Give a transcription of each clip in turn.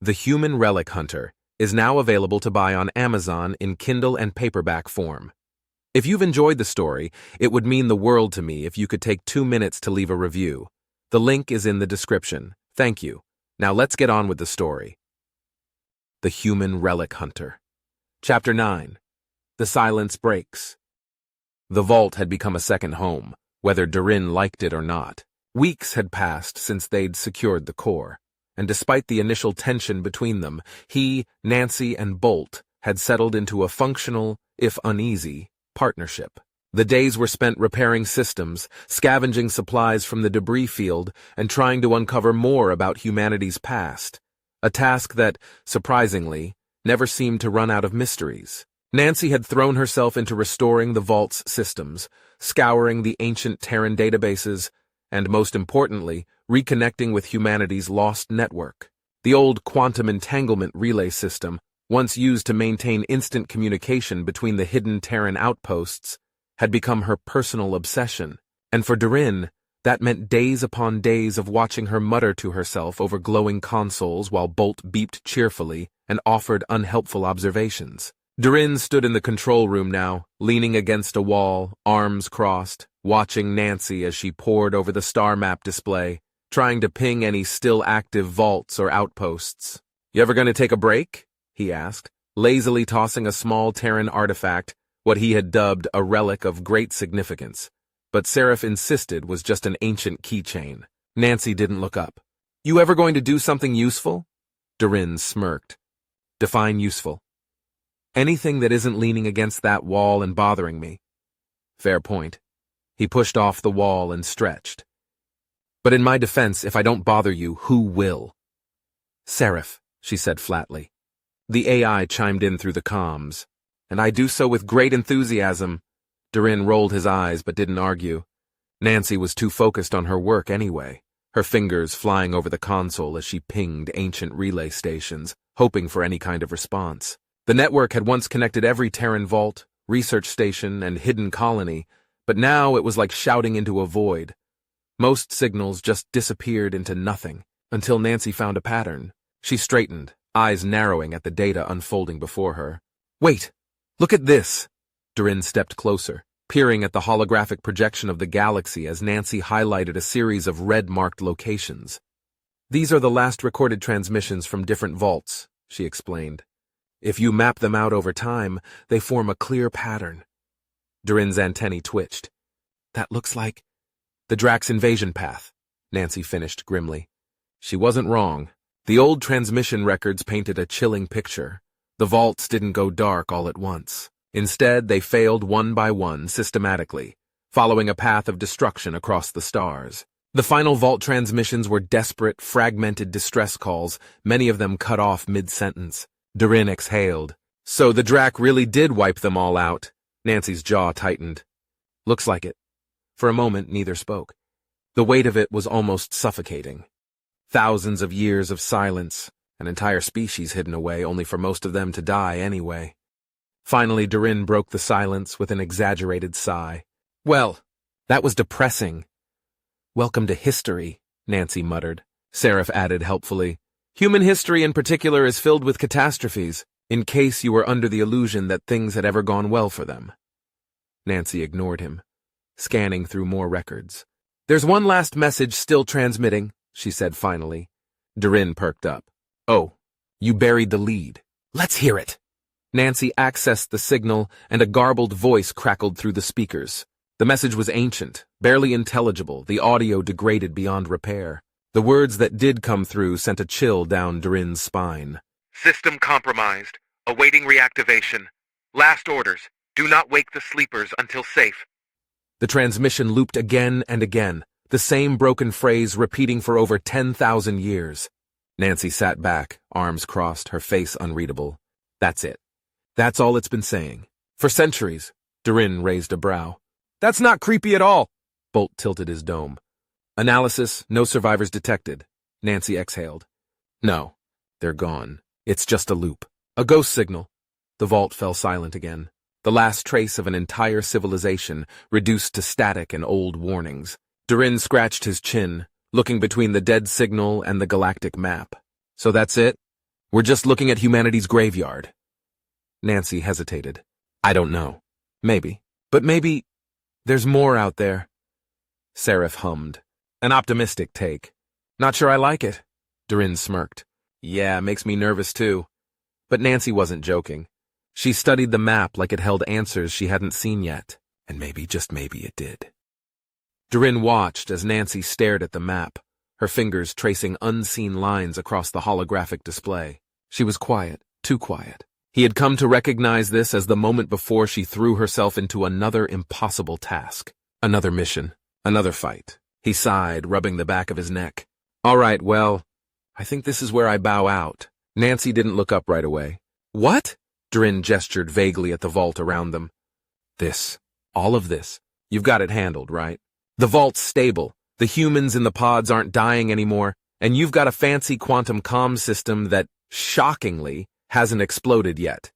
The Human Relic Hunter is now available to buy on Amazon in Kindle and paperback form. If you've enjoyed the story, it would mean the world to me if you could take 2 minutes to leave a review. The link is in the description. Thank you. Now let's get on with the story. The Human Relic Hunter. Chapter 9. The Silence Breaks. The vault had become a second home, whether Durin liked it or not. Weeks had passed since they'd secured the core, and despite the initial tension between them, he, Nancy, and Bolt had settled into a functional, if uneasy, partnership. The days were spent repairing systems, scavenging supplies from the debris field, and trying to uncover more about humanity's past, a task that, surprisingly, never seemed to run out of mysteries. Nancy had thrown herself into restoring the vault's systems, scouring the ancient Terran databases, and most importantly, reconnecting with humanity's lost network. The old quantum entanglement relay system, once used to maintain instant communication between the hidden Terran outposts, had become her personal obsession, and for Durin, that meant days upon days of watching her mutter to herself over glowing consoles while Bolt beeped cheerfully and offered unhelpful observations. Durin stood in the control room now, leaning against a wall, arms crossed, watching Nancy as she pored over the star map display, trying to ping any still active vaults or outposts. "You ever gonna take a break?" he asked, lazily tossing a small Terran artifact, what he had dubbed a relic of great significance, but Seraph insisted was just an ancient keychain. Nancy didn't look up. "You ever going to do something useful?" Durin smirked. "Define useful." "Anything that isn't leaning against that wall and bothering me." "Fair point." He pushed off the wall and stretched. "But in my defense, if I don't bother you, who will?" "Seraph," she said flatly. The AI chimed in through the comms. "And I do so with great enthusiasm." Durin rolled his eyes but didn't argue. Nancy was too focused on her work anyway, her fingers flying over the console as she pinged ancient relay stations, hoping for any kind of response. The network had once connected every Terran vault, research station, and hidden colony, but now it was like shouting into a void. Most signals just disappeared into nothing, until Nancy found a pattern. She straightened, eyes narrowing at the data unfolding before her. "Wait! Look at this!" Durin stepped closer, peering at the holographic projection of the galaxy as Nancy highlighted a series of red-marked locations. "These are the last recorded transmissions from different vaults," she explained. "If you map them out over time, they form a clear pattern." Durin's antennae twitched. "That looks like the Drax invasion path," Nancy finished grimly. She wasn't wrong. The old transmission records painted a chilling picture. The vaults didn't go dark all at once. Instead, they failed one by one systematically, following a path of destruction across the stars. The final vault transmissions were desperate, fragmented distress calls, many of them cut off mid-sentence. Durin exhaled. "So the Drac really did wipe them all out." Nancy's jaw tightened. "Looks like it." For a moment, neither spoke. The weight of it was almost suffocating. Thousands of years of silence, an entire species hidden away, only for most of them to die anyway. Finally, Durin broke the silence with an exaggerated sigh. "Well, that was depressing." "Welcome to history," Nancy muttered. Seraph added helpfully. "Human history in particular is filled with catastrophes, in case you were under the illusion that things had ever gone well for them." Nancy ignored him, scanning through more records. "There's one last message still transmitting," she said finally. Durin perked up. "Oh, you buried the lead. Let's hear it." Nancy accessed the signal, and a garbled voice crackled through the speakers. The message was ancient, barely intelligible, the audio degraded beyond repair. The words that did come through sent a chill down Durin's spine. "System compromised. Awaiting reactivation. Last orders. Do not wake the sleepers until safe." The transmission looped again and again, the same broken phrase repeating for over 10,000 years. Nancy sat back, arms crossed, her face unreadable. "That's it. That's all it's been saying. For centuries." Durin raised a brow. "That's not creepy at all." Bolt tilted his dome. "Analysis, no survivors detected." Nancy exhaled. "No, they're gone. It's just a loop. A ghost signal." The vault fell silent again. The last trace of an entire civilization, reduced to static and old warnings. Durin scratched his chin, looking between the dead signal and the galactic map. "So that's it?" We're just looking at humanity's graveyard. Nancy hesitated. I don't know. Maybe. But maybe there's more out there. Seraph hummed. An optimistic take. Not sure I like it. Durin smirked. Yeah, makes me nervous too. But Nancy wasn't joking. She studied the map like it held answers she hadn't seen yet. And maybe, just maybe, it did. Durin watched as Nancy stared at the map, her fingers tracing unseen lines across the holographic display. She was quiet, too quiet. He had come to recognize this as the moment before she threw herself into another impossible task. Another mission. Another fight. He sighed, rubbing the back of his neck. All right, well, I think this is where I bow out. Nancy didn't look up right away. What? Durin gestured vaguely at the vault around them. This. All of this. You've got it handled, right? The vault's stable. The humans in the pods aren't dying anymore, and you've got a fancy quantum comm system that, shockingly, hasn't exploded yet.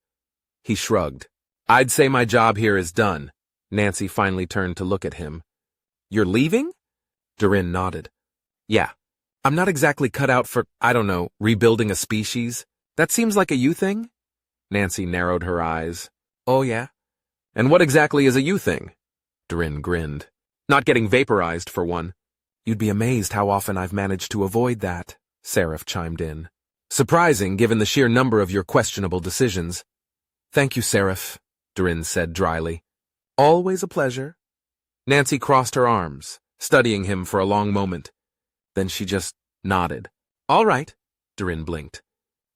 He shrugged. I'd say my job here is done. Nancy finally turned to look at him. You're leaving? Durin nodded. Yeah. I'm not exactly cut out for, I don't know, rebuilding a species. That seems like a you thing? Nancy narrowed her eyes. Oh, yeah? And what exactly is a you thing? Durin grinned. Not getting vaporized, for one. You'd be amazed how often I've managed to avoid that, Seraph chimed in. Surprising, given the sheer number of your questionable decisions. Thank you, Seraph, Durin said dryly. Always a pleasure. Nancy crossed her arms, studying him for a long moment. Then she just nodded. All right, Durin blinked.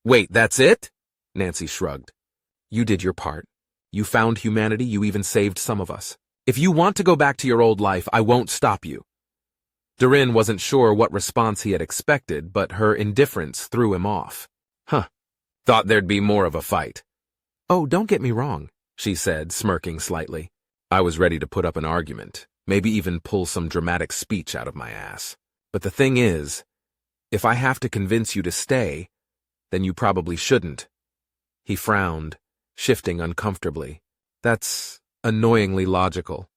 Wait, that's it? Nancy shrugged. You did your part. You found humanity, you even saved some of us. If you want to go back to your old life, I won't stop you. Durin wasn't sure what response he had expected, but her indifference threw him off. Huh. Thought there'd be more of a fight. Oh, don't get me wrong, she said, smirking slightly. I was ready to put up an argument, maybe even pull some dramatic speech out of my ass. But the thing is, if I have to convince you to stay, then you probably shouldn't. He frowned, shifting uncomfortably. That's annoyingly logical.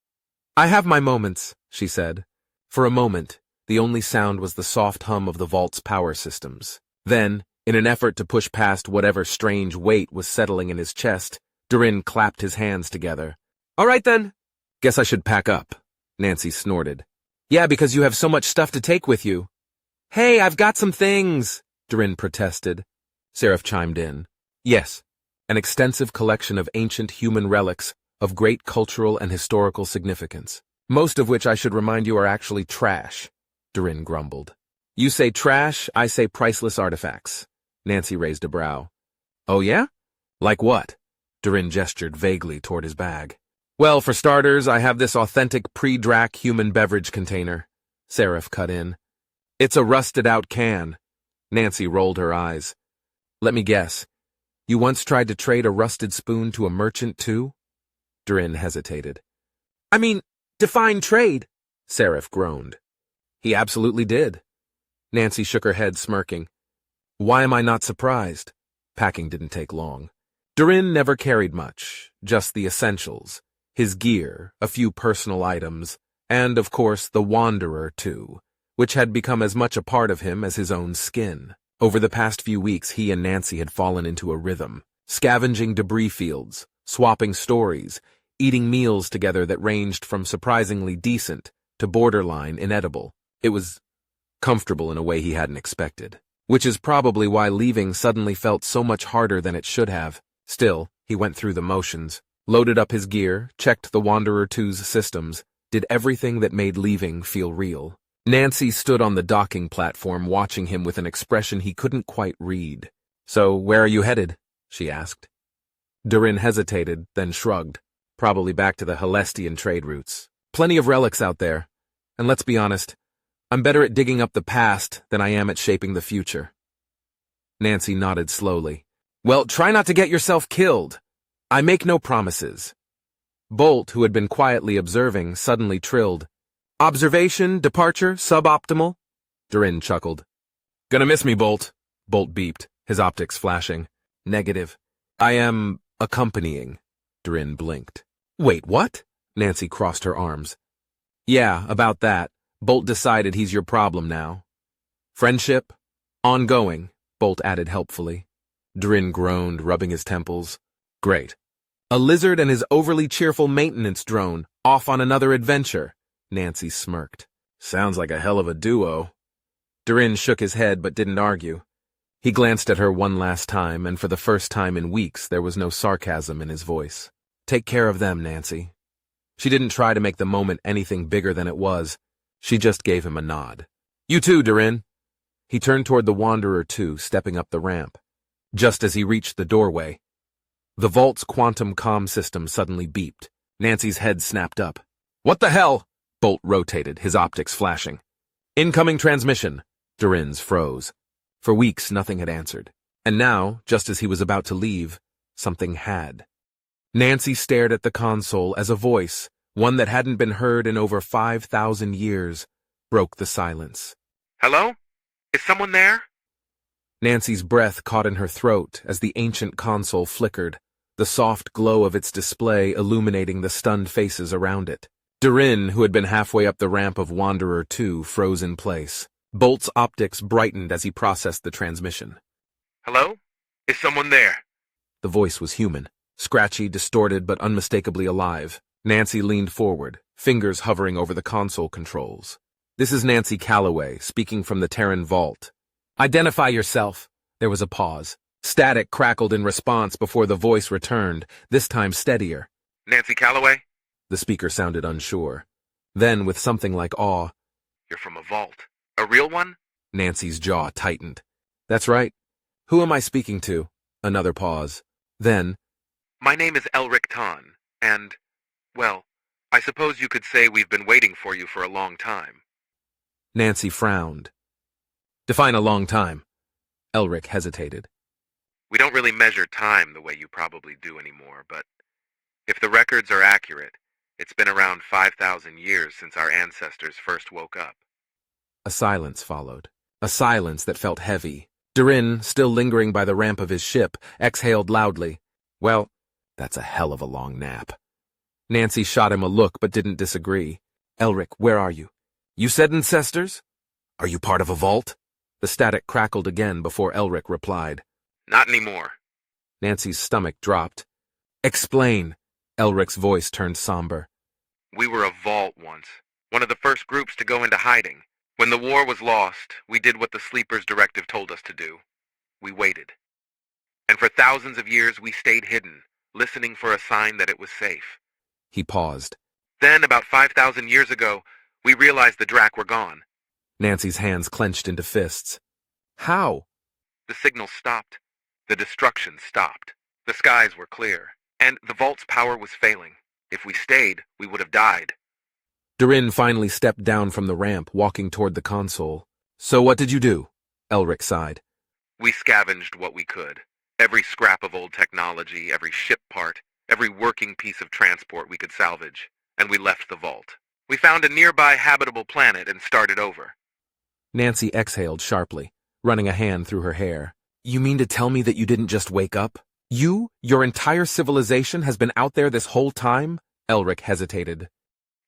I have my moments, she said. For a moment, the only sound was the soft hum of the vault's power systems. Then, in an effort to push past whatever strange weight was settling in his chest, Durin clapped his hands together. All right then. Guess I should pack up, Nancy snorted. Yeah, because you have so much stuff to take with you. Hey, I've got some things, Durin protested. Seraph chimed in. Yes, an extensive collection of ancient human relics of great cultural and historical significance. Most of which I should remind you are actually trash, Durin grumbled. You say trash, I say priceless artifacts. Nancy raised a brow. Oh yeah? Like what? Durin gestured vaguely toward his bag. Well, for starters, I have this authentic pre-Drac human beverage container. Seraph cut in. It's a rusted-out can. Nancy rolled her eyes. Let me guess. You once tried to trade a rusted spoon to a merchant, too? Durin hesitated. I mean, define trade, Seraph groaned. He absolutely did. Nancy shook her head, smirking. Why am I not surprised? Packing didn't take long. Durin never carried much, just the essentials. His gear, a few personal items, and, of course, the Wanderer, too, which had become as much a part of him as his own skin. Over the past few weeks, he and Nancy had fallen into a rhythm, scavenging debris fields, swapping stories, eating meals together that ranged from surprisingly decent to borderline inedible. It was comfortable in a way he hadn't expected, which is probably why leaving suddenly felt so much harder than it should have. Still, he went through the motions, loaded up his gear, checked the Wanderer 2's systems, did everything that made leaving feel real. Nancy stood on the docking platform watching him with an expression he couldn't quite read. So, where are you headed? She asked. Durin hesitated, then shrugged. Probably back to the Helestian trade routes. Plenty of relics out there. And let's be honest, I'm better at digging up the past than I am at shaping the future. Nancy nodded slowly. Well, try not to get yourself killed. I make no promises. Bolt, who had been quietly observing, suddenly trilled. Observation, departure, suboptimal? Durin chuckled. Gonna miss me, Bolt. Bolt beeped, his optics flashing. Negative. I am accompanying. Durin blinked. Wait, what? Nancy crossed her arms. Yeah, about that. Bolt decided he's your problem now. Friendship? Ongoing, Bolt added helpfully. Drin groaned, rubbing his temples. Great. A lizard and his overly cheerful maintenance drone, off on another adventure. Nancy smirked. Sounds like a hell of a duo. Drin shook his head but didn't argue. He glanced at her one last time, and for the first time in weeks there was no sarcasm in his voice. Take care of them, Nancy. She didn't try to make the moment anything bigger than it was. She just gave him a nod. You too, Drin. He turned toward the Wanderer too, stepping up the ramp. Just as he reached the doorway, the vault's quantum comm system suddenly beeped. Nancy's head snapped up. What the hell? Bolt rotated, his optics flashing. Incoming transmission. Drin's froze. For weeks, nothing had answered. And now, just as he was about to leave, something had. Nancy stared at the console as a voice, one that hadn't been heard in over 5,000 years, broke the silence. Hello? Is someone there? Nancy's breath caught in her throat as the ancient console flickered, the soft glow of its display illuminating the stunned faces around it. Drin, who had been halfway up the ramp of Wanderer 2, froze in place. Bolt's optics brightened as he processed the transmission. Hello? Is someone there? The voice was human, scratchy, distorted, but unmistakably alive. Nancy leaned forward, fingers hovering over the console controls. This is Nancy Calloway, speaking from the Terran vault. Identify yourself. There was a pause. Static crackled in response before the voice returned, this time steadier. Nancy Calloway? The speaker sounded unsure. Then, with something like awe, You're from a vault. A real one? Nancy's jaw tightened. That's right. Who am I speaking to? Another pause. Then, My name is Elric Tan, and, well, I suppose you could say we've been waiting for you for a long time. Nancy frowned. Define a long time. Elric hesitated. We don't really measure time the way you probably do anymore, but if the records are accurate, it's been around 5,000 years since our ancestors first woke up. A silence followed. A silence that felt heavy. Drin, still lingering by the ramp of his ship, exhaled loudly. Well, that's a hell of a long nap. Nancy shot him a look but didn't disagree. Elric, where are you? You said ancestors? Are you part of a vault? The static crackled again before Elric replied. Not anymore. Nancy's stomach dropped. Explain. Elric's voice turned somber. We were a vault once, one of the first groups to go into hiding. When the war was lost, we did what the Sleeper's directive told us to do. We waited. And for thousands of years we stayed hidden, listening for a sign that it was safe. He paused. Then, about 5,000 years ago, we realized the Drak were gone. Nancy's hands clenched into fists. How? The signal stopped. The destruction stopped. The skies were clear. And the vault's power was failing. If we stayed, we would have died. Drin finally stepped down from the ramp, walking toward the console. So what did you do? Elric sighed. We scavenged what we could. Every scrap of old technology, every ship part, every working piece of transport we could salvage. And we left the vault. We found a nearby habitable planet and started over. Nancy exhaled sharply, running a hand through her hair. You mean to tell me that you didn't just wake up? Your entire civilization has been out there this whole time? Elric hesitated.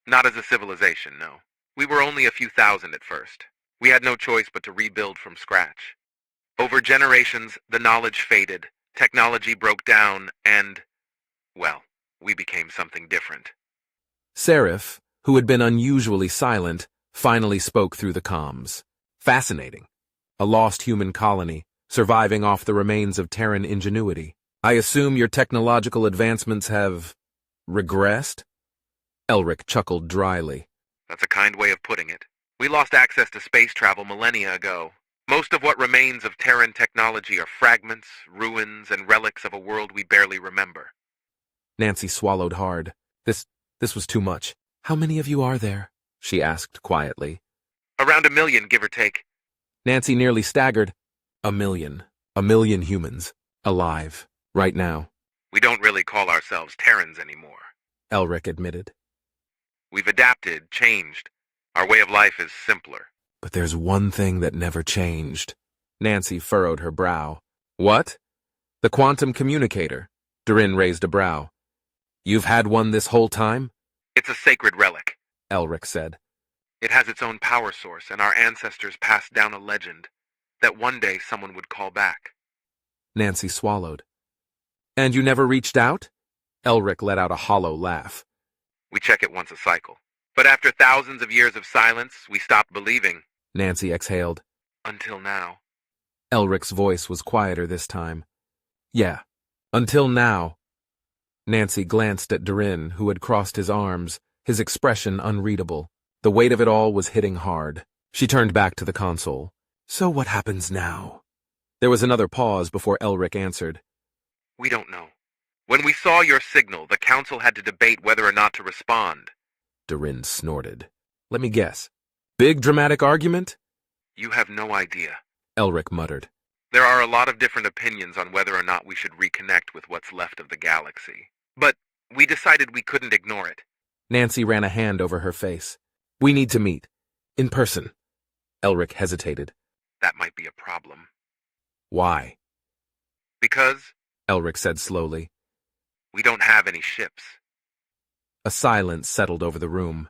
Not as a civilization, no. We were only a few thousand at first. We had no choice but to rebuild from scratch. Over generations, the knowledge faded, technology broke down, and, well, we became something different. Seraph, who had been unusually silent, finally spoke through the comms. Fascinating. A lost human colony, surviving off the remains of Terran ingenuity. I assume your technological advancements have regressed? Elric chuckled dryly. That's a kind way of putting it. We lost access to space travel millennia ago. Most of what remains of Terran technology are fragments, ruins, and relics of a world we barely remember. Nancy swallowed hard. This was too much. How many of you are there? She asked quietly. Around 1 million, give or take. Nancy nearly staggered. 1 million. 1 million humans. Alive. Right now. We don't really call ourselves Terrans anymore. Elric admitted. We've adapted, changed. Our way of life is simpler. But there's one thing that never changed. Nancy furrowed her brow. What? The quantum communicator. Drin raised a brow. You've had one this whole time? It's a sacred relic, Elric said. It has its own power source, and our ancestors passed down a legend that one day someone would call back. Nancy swallowed. And you never reached out? Elric let out a hollow laugh. We check it once a cycle. But after thousands of years of silence, we stopped believing. Nancy exhaled. Until now. Elric's voice was quieter this time. Yeah, until now. Nancy glanced at Durin, who had crossed his arms, his expression unreadable. The weight of it all was hitting hard. She turned back to the console. So what happens now? There was another pause before Elric answered. We don't know. When we saw your signal, the council had to debate whether or not to respond. Durin snorted. Let me guess. Big dramatic argument? You have no idea. Elric muttered. There are a lot of different opinions on whether or not we should reconnect with what's left of the galaxy. But we decided we couldn't ignore it. Nancy ran a hand over her face. We need to meet. In person. Elric hesitated. That might be a problem. Why? Because, Elric said slowly, we don't have any ships. A silence settled over the room.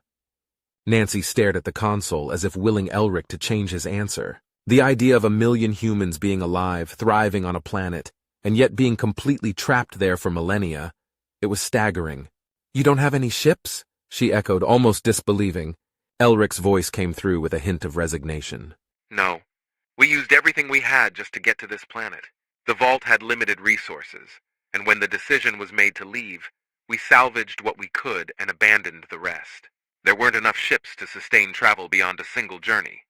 Nancy stared at the console as if willing Elric to change his answer. The idea of 1,000,000 humans being alive, thriving on a planet, and yet being completely trapped there for millennia, it was staggering. You don't have any ships? She echoed, almost disbelieving. Elric's voice came through with a hint of resignation. No. We used everything we had just to get to this planet. The vault had limited resources, and when the decision was made to leave, we salvaged what we could and abandoned the rest. There weren't enough ships to sustain travel beyond a single journey.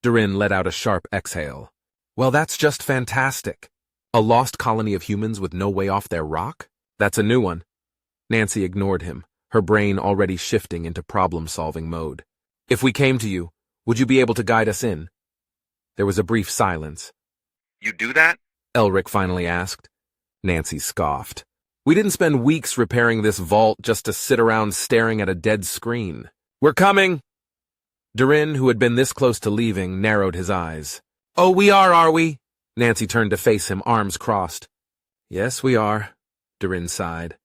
Durin let out a sharp exhale. Well, that's just fantastic. A lost colony of humans with no way off their rock? That's a new one. Nancy ignored him, her brain already shifting into problem-solving mode. If we came to you, would you be able to guide us in? There was a brief silence. You do that? Elric finally asked. Nancy scoffed. We didn't spend weeks repairing this vault just to sit around staring at a dead screen. We're coming! Durin, who had been this close to leaving, narrowed his eyes. Oh, we are we? Nancy turned to face him, arms crossed. Yes, we are, Durin sighed.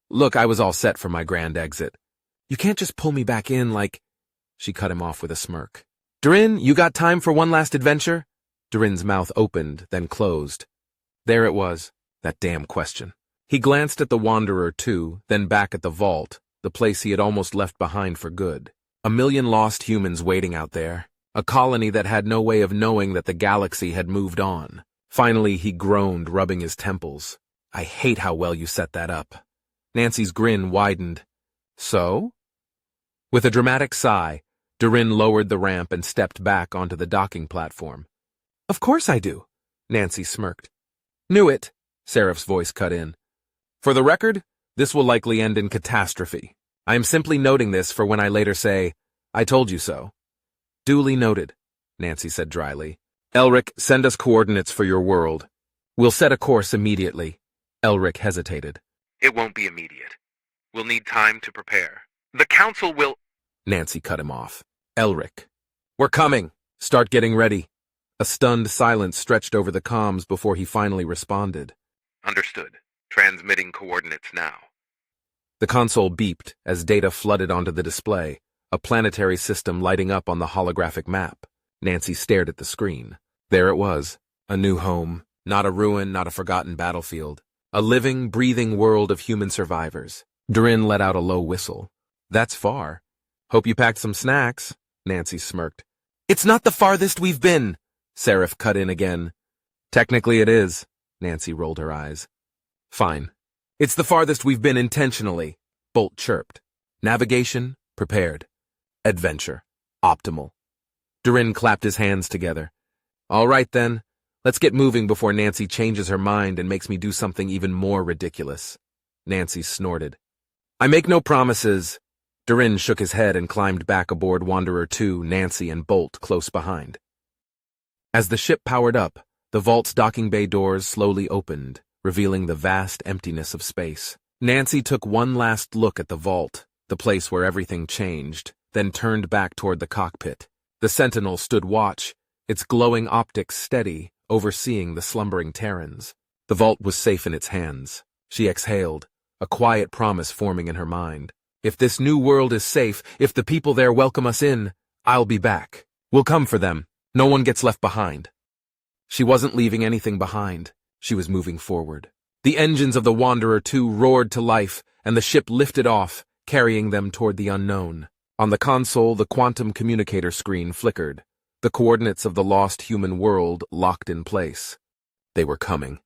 Look, I was all set for my grand exit. You can't just pull me back in like... She cut him off with a smirk. Durin, you got time for one last adventure? Durin's mouth opened, then closed. There it was, that damn question. He glanced at the Wanderer too, then back at the vault, the place he had almost left behind for good. 1,000,000 lost humans waiting out there. A colony that had no way of knowing that the galaxy had moved on. Finally, he groaned, rubbing his temples. I hate how well you set that up. Nancy's grin widened. So? With a dramatic sigh, Durin lowered the ramp and stepped back onto the docking platform. Of course I do, Nancy smirked. Knew it, Seraph's voice cut in. For the record, this will likely end in catastrophe. I am simply noting this for when I later say, I told you so. Duly noted, Nancy said dryly. Elric, send us coordinates for your world. We'll set a course immediately. Elric hesitated. It won't be immediate. We'll need time to prepare. The council will... Nancy cut him off. Elric. We're coming. Start getting ready. A stunned silence stretched over the comms before he finally responded. Understood. Transmitting coordinates now. The console beeped as data flooded onto the display, a planetary system lighting up on the holographic map. Nancy stared at the screen. There it was. A new home. Not a ruin, not a forgotten battlefield. A living, breathing world of human survivors. Durin let out a low whistle. That's far. Hope you packed some snacks, Nancy smirked. It's not the farthest we've been, Seraph cut in again. Technically it is, Nancy rolled her eyes. Fine. It's the farthest we've been intentionally, Bolt chirped. Navigation, prepared. Adventure, optimal. Durin clapped his hands together. All right then, let's get moving before Nancy changes her mind and makes me do something even more ridiculous. Nancy snorted. I make no promises. Durin shook his head and climbed back aboard Wanderer 2, Nancy and Bolt close behind. As the ship powered up, the vault's docking bay doors slowly opened, revealing the vast emptiness of space. Nancy took one last look at the vault, the place where everything changed, then turned back toward the cockpit. The Sentinel stood watch, its glowing optics steady, overseeing the slumbering Terrans. The vault was safe in its hands. She exhaled, a quiet promise forming in her mind. If this new world is safe, if the people there welcome us in, I'll be back. We'll come for them. No one gets left behind. She wasn't leaving anything behind. She was moving forward. The engines of the Wanderer 2 roared to life, and the ship lifted off, carrying them toward the unknown. On the console, the quantum communicator screen flickered. The coordinates of the lost human world locked in place. They were coming.